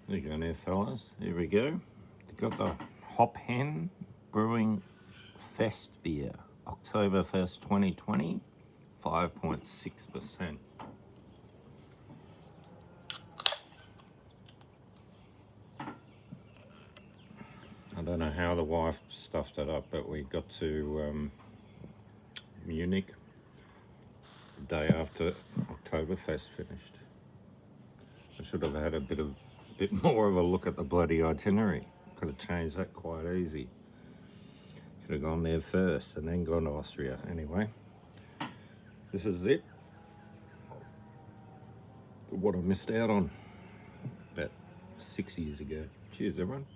There you go now, fellas. Here we go. Got the Hen Brewing Festbier, October 1st, 2020, 5.6%. I don't know how the wife stuffed it up, but we got to Munich the day after Oktoberfest finished. I should have had a bit more of a look at the bloody itinerary. Could have changed that quite easy. Could have gone there first and then gone to Austria. Anyway, this is it. What I missed out on about 6 years ago. Cheers, everyone.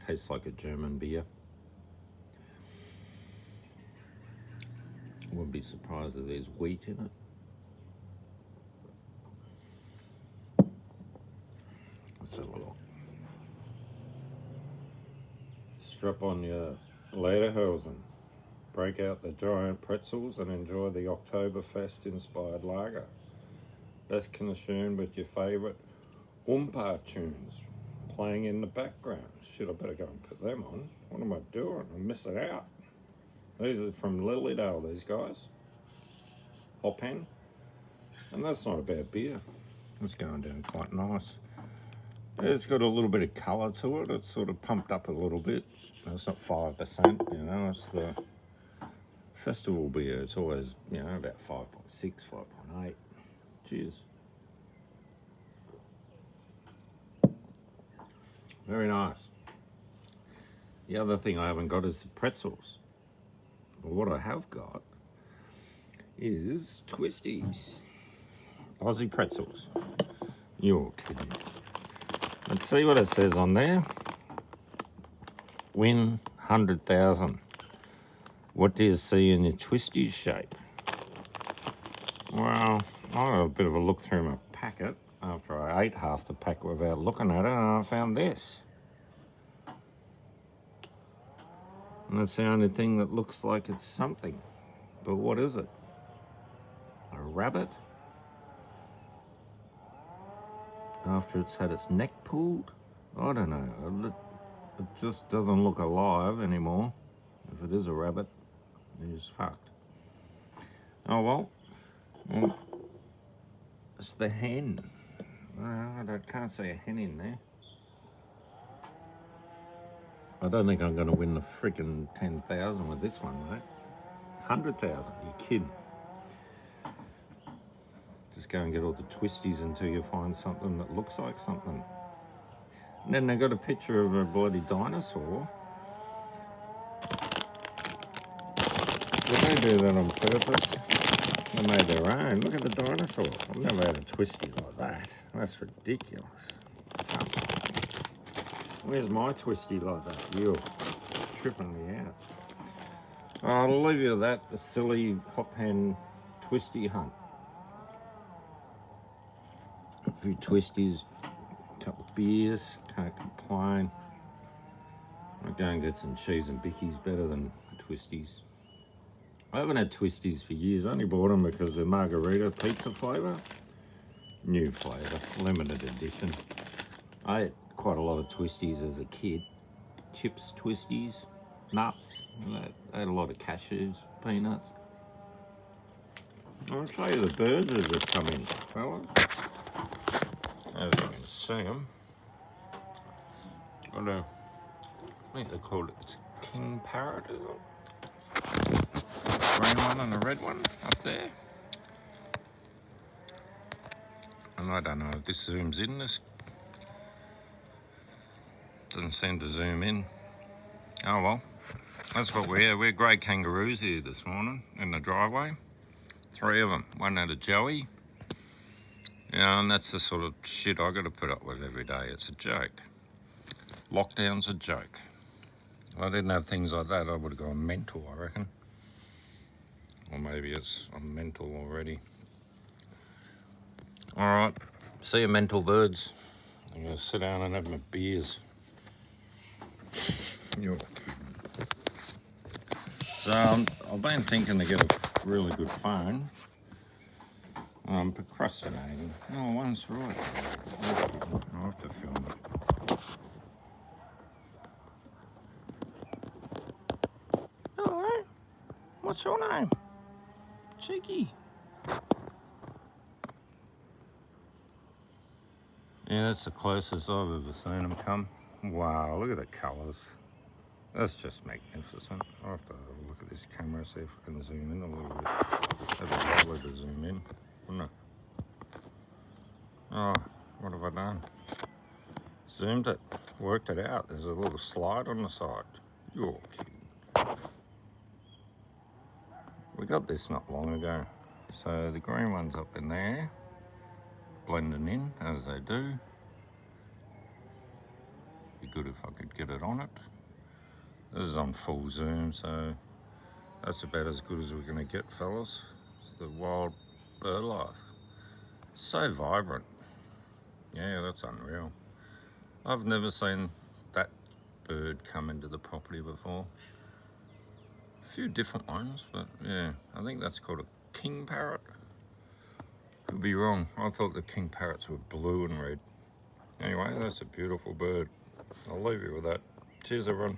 Tastes like a German beer. Wouldn't be surprised if there's wheat in it. Let's have a look. Strap on your lederhosen, break out the giant pretzels and enjoy the Oktoberfest inspired lager. Best consumed with your favourite Oompa tunes playing in the background. Shit, I better go and put them on. What am I doing? I'm missing out. These are from Lilydale, these guys. Hen. And that's not a bad beer. It's going down quite nice. It's got a little bit of colour to it. It's sort of pumped up a little bit. It's not 5%, you know. It's the festival beer. It's always, you know, about 5.6, 5.8. Cheers. Very nice. The other thing I haven't got is the pretzels. But what I have got is twisties. Aussie pretzels. You're kidding. Let's see what it says on there. Win 100,000. What do you see in your twisties shape? Well, I had a bit of a look through my packet after I ate half the pack without looking at it, and I found this. And that's the only thing that looks like it's something. But what is it? A rabbit? After it's had its neck pulled? I don't know. It just doesn't look alive anymore. If it is a rabbit, it's fucked. Oh well. It's the hen. I can't see a hen in there. I don't think I'm going to win the freaking 10,000 with this one, mate. 100,000, you kidding? Just go and get all the twisties until you find something that looks like something. And then they got a picture of a bloody dinosaur. Did they do that on purpose? They made their own. Look at the dinosaur. I've never had a twisty like that. That's ridiculous. Where's my twisty like that? You're tripping me out. I'll leave you with that, the silly Hen twisty hunt. A few twisties, a couple of beers, can't complain. I'll go and get some cheese and bickies, better than twisties. I haven't had twisties for years. I only bought them because they're margarita pizza flavour. New flavour, limited edition. I ate quite a lot of twisties as a kid. Chips, twisties, nuts. I had a lot of cashews, peanuts. I'll show you the birds as they come in, fellas. As you can see them. I think they called it King Parrot, is it? Green one and a red one up there. And I don't know if this zooms in. This doesn't seem to zoom in. Oh well, that's what we're grey kangaroos here this morning in the driveway. 3 of them. One had a joey. Yeah, and that's the sort of shit I got to put up with every day. It's a joke. Lockdown's a joke. If I didn't have things like that, I would have gone mental, I reckon. Or maybe I'm mental already. All right, see you mental birds. I'm going to sit down and have my beers. You're kidding. So I've been thinking to get a really good phone. I'm procrastinating. No, one's right. I'll have to film it. Hello. What's your name? Cheeky. Yeah, that's the closest I've ever seen them come. Wow, look at the colours. That's just magnificent. I'll have to have a look at this camera, see if I can zoom in a little bit. That'd be lovely to zoom in, wouldn't it? Oh, what have I done? Zoomed it, worked it out. There's a little slide on the side. You're kidding. We got this not long ago. So the green one's up in there, blending in as they do. Be good if I could get it on it. This is on full zoom, so that's about as good as we're going to get, fellas. It's the wild bird life. So vibrant. Yeah, that's unreal. I've never seen that bird come into the property before. A few different ones, but yeah, I think that's called a king parrot. Could be wrong. I thought the king parrots were blue and red. Anyway, that's a beautiful bird. I'll leave you with that. Cheers, everyone.